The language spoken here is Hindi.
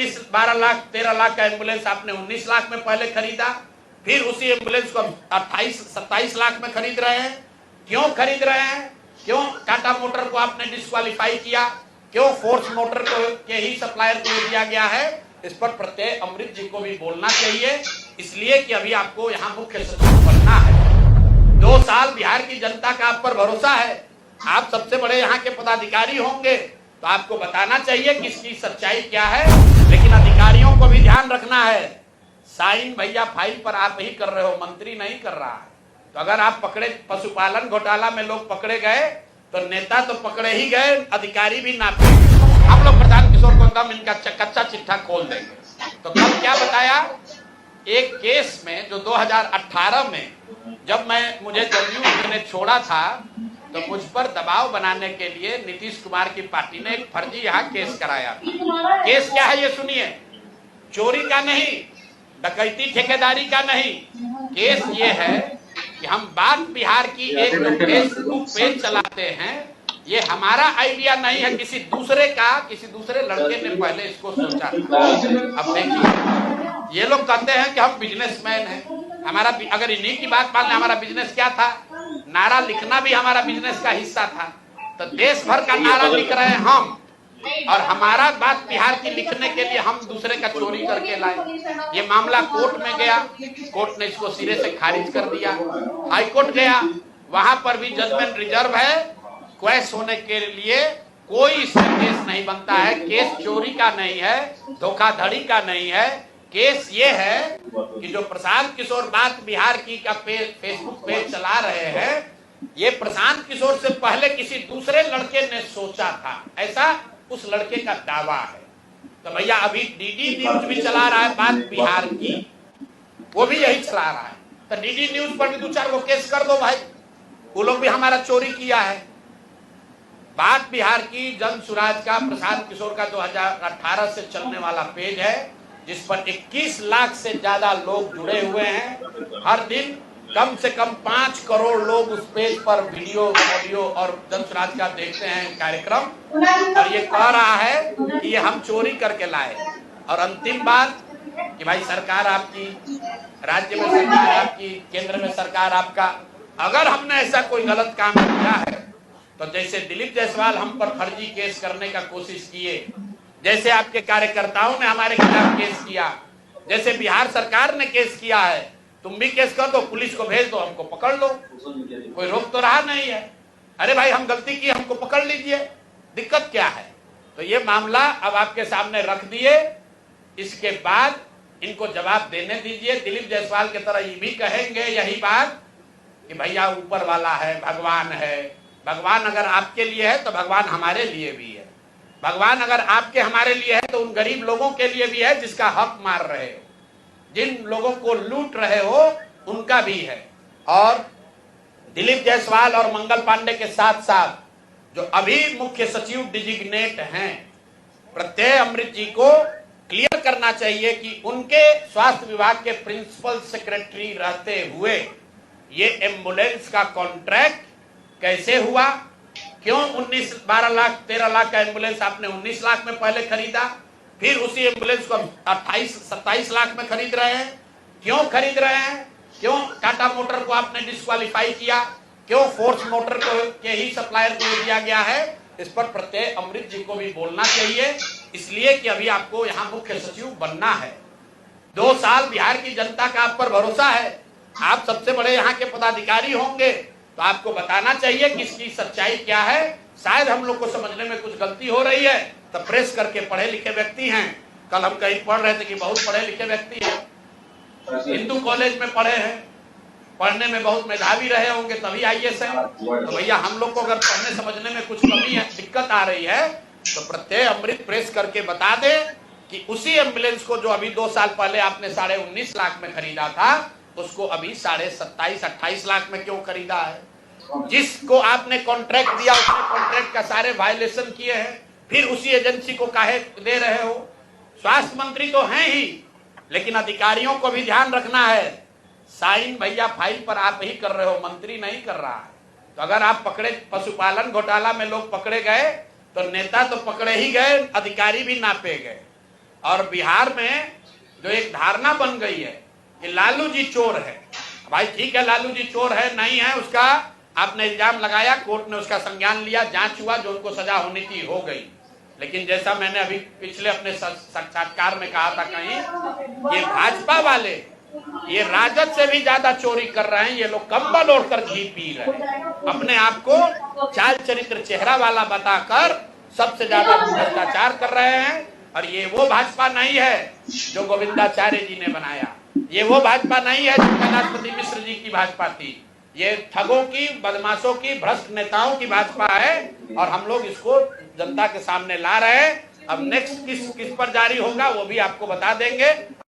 12 लाख 13 लाख का एम्बुलेंस आपने 19 लाख में पहले खरीदा, फिर उसी एम्बुलेंस को 28-27 लाख में खरीद रहे हैं। क्यों खरीद रहे हैं? क्यों टाटा मोटर को आपने डिस्क्वालीफाई किया? क्यों फोर्स मोटर को के ही सप्लायर को दिया गया है? इस पर प्रत्यय अमृत जी को भी बोलना चाहिए, इसलिए कि अभी आपको यहाँ मुख्य सचिव बनना है। 2 साल बिहार की जनता का आप पर भरोसा है, आप सबसे बड़े यहाँ के पदाधिकारी होंगे, तो आपको बताना चाहिए कि इसकी सच्चाई क्या है। लेकिन अधिकारियों को भी ध्यान रखना है, साइन भैया फाइल पर आप ही कर रहे हो, मंत्री नहीं कर रहा है। तो अगर आप पकड़े, पशुपालन घोटाला में लोग पकड़े गए तो नेता तो पकड़े ही गए, अधिकारी भी ना पे। हम लोग प्रशांत किशोर को एकदम इनका कच्चा चिट्ठा खोल देंगे। तो कल क्या बताया, एक केस में जो 2018 में जब मुझे जदयू ने छोड़ा था, तो मुझ पर दबाव बनाने के लिए नीतीश कुमार की पार्टी ने एक फर्जी यहाँ केस कराया। केस क्या है ये सुनिए, चोरी का नहीं, डकैती ठेकेदारी का नहीं, केस ये है कि हम बात बिहार की एक जो फेसबुक पेज चलाते हैं, ये हमारा आइडिया नहीं है, किसी दूसरे लड़के ने पहले इसको सोचा था। अब देखिए, ये लोग कहते हैं कि हम बिजनेसमैन हैं, हमारा अगर इन्हीं की बात मान लें, हमारा बिजनेस क्या था, नारा लिखना भी हमारा बिजनेस का हिस्सा था। तो देश भर का नारा लिख रहे हैं हम, और हमारा बात बिहार की लिखने के लिए हम दूसरे का चोरी करके लाए। ये मामला कोर्ट में गया, कोर्ट ने इसको सिरे से खारिज कर दिया। हाई कोर्ट गया, वहां पर भी जजमेंट रिजर्व है, क्वेश होने के लिए कोई इसमें केस नहीं बनता है। केस चोरी का नहीं है, धोखाधड़ी का नहीं है, केस ये है कि जो प्रशांत किशोर बात बिहार की का फेसबुक पेज चला रहे हैं, ये प्रशांत किशोर से पहले किसी दूसरे लड़के ने सोचा था, ऐसा उस लड़के का दावा है। तो भैया अभी डीडी न्यूज भी चला रहा है बात बिहार की, वो भी यही चला रहा है। तो डीडी न्यूज पर भी 2-4 गो केस कर दो भाई, वो लोग भी हमारा चोरी किया है। बात बिहार की जन सुराज का प्रशांत किशोर का 2018 से चलने वाला पेज है, जिस पर 21 लाख से ज्यादा लोग जुड़े हुए हैं। हर दिन कम से कम 5 करोड़ लोग उस पेज पर वीडियो, ऑडियो और जन सुराज का देखते हैं कार्यक्रम, और ये कह रहा है कि ये हम चोरी करके लाए। और अंतिम बात कि भाई सरकार आपकी, राज्य में सरकार आपकी, केंद्र में सरकार आपका, अगर हमने ऐसा कोई गलत काम किया है तो जैसे दिलीप जायसवाल हम पर फर्जी केस करने का कोशिश किए, जैसे आपके कार्यकर्ताओं ने हमारे खिलाफ केस किया, जैसे बिहार सरकार ने केस किया है, तुम भी केस कर दो, पुलिस को भेज दो, हमको पकड़ लो, कोई रोक तो रहा नहीं है। अरे भाई हम गलती की, हमको पकड़ लीजिए, दिक्कत क्या है? तो ये मामला अब आपके सामने रख दिए, इसके बाद इनको जवाब देने दीजिए। दिलीप जायसवाल की तरह ये भी कहेंगे यही बात कि भैया ऊपर वाला है, भगवान है। भगवान अगर आपके लिए है तो भगवान हमारे लिए भी है। भगवान अगर आपके हमारे लिए है तो उन गरीब लोगों के लिए भी है जिसका हक मार रहे हो, जिन लोगों को लूट रहे हो उनका भी है। और दिलीप जायसवाल और मंगल पांडे के साथ साथ जो अभी मुख्य सचिव डिजिग्नेट हैं, प्रत्यय अमृत जी को क्लियर करना चाहिए कि उनके स्वास्थ्य विभाग के प्रिंसिपल सेक्रेटरी रहते हुए ये एम्बुलेंस का कॉन्ट्रैक्ट कैसे हुआ? क्यों 12 लाख 13 लाख का एम्बुलेंस आपने 19 लाख में पहले खरीदा, फिर उसी एम्बुलेंस को 28-27 लाख में खरीद रहे हैं? क्यों खरीद रहे हैं? क्यों टाटा मोटर को आपने डिस्क्वालीफाई किया? क्यों फोर्स मोटर के ही सप्लायर को दिया गया है? इस पर प्रत्यय अमृत जी को भी बोलना चाहिए, इसलिए कि अभी आपको यहाँ मुख्य सचिव बनना है। 2 साल बिहार की जनता का आप पर भरोसा है, आप सबसे बड़े यहाँ के पदाधिकारी होंगे, तो आपको बताना चाहिए कि इसकी सच्चाई क्या है। शायद हम लोग को समझने में कुछ गलती हो रही है, तो प्रेस करके पढ़े लिखे व्यक्ति हैं। कल हम कहीं पढ़ रहे थे कि बहुत पढ़े लिखे व्यक्ति हैं, हिंदू कॉलेज में पढ़े हैं, पढ़ने में बहुत मेधावी रहे होंगे तभी IAS हैं। तो भैया हम लोग को अगर पढ़ने समझने में कुछ कमी है, दिक्कत आ रही है, तो प्रत्यय अमृत प्रेस करके बता दे कि उसी एम्बुलेंस को जो अभी 2 साल पहले आपने 19.5 लाख में खरीदा था, उसको अभी 27-28 लाख में क्यों खरीदा है? जिसको आपने कॉन्ट्रैक्ट दिया उसने कॉन्ट्रैक्ट का सारे वायलेशन किए हैं, फिर उसी एजेंसी को काहे दे रहे हो? स्वास्थ्य मंत्री तो हैं ही, लेकिन अधिकारियों को भी ध्यान रखना है, साइन भैया फाइल पर आप ही कर रहे हो, मंत्री नहीं कर रहा है। तो अगर आप पकड़े, पशुपालन घोटाला में लोग पकड़े गए तो नेता तो पकड़े ही गए, अधिकारी भी नापे गए। और बिहार में जो एक धारणा बन गई है कि लालू जी चोर है। भाई ठीक है, लालू जी चोर है नहीं है, उसका आपने इल्जाम लगाया, कोर्ट ने उसका संज्ञान लिया, जांच हुआ, जो उनको सजा होनी थी हो गई। लेकिन जैसा मैंने अभी पिछले अपने साक्षात्कार में कहा था कहीं, ये भाजपा वाले ये राजद से भी ज्यादा चोरी कर रहे हैं। ये लोग कंबल ओढ़कर घी पी रहे हैं, अपने आप को चाल चरित्र चेहरा वाला बताकर सबसे ज्यादा भ्रष्टाचार कर रहे हैं। और ये वो भाजपा नहीं है जो गोविंदाचार्य जी ने बनाया, ये वो भाजपा नहीं है जो कैलाशपति मिश्र जी की भाजपा थी। ये ठगों की, बदमाशों की, भ्रष्ट नेताओं की भाजपा है और हम लोग इसको जनता के सामने ला रहे हैं। अब नेक्स्ट किस पर जारी होगा वो भी आपको बता देंगे।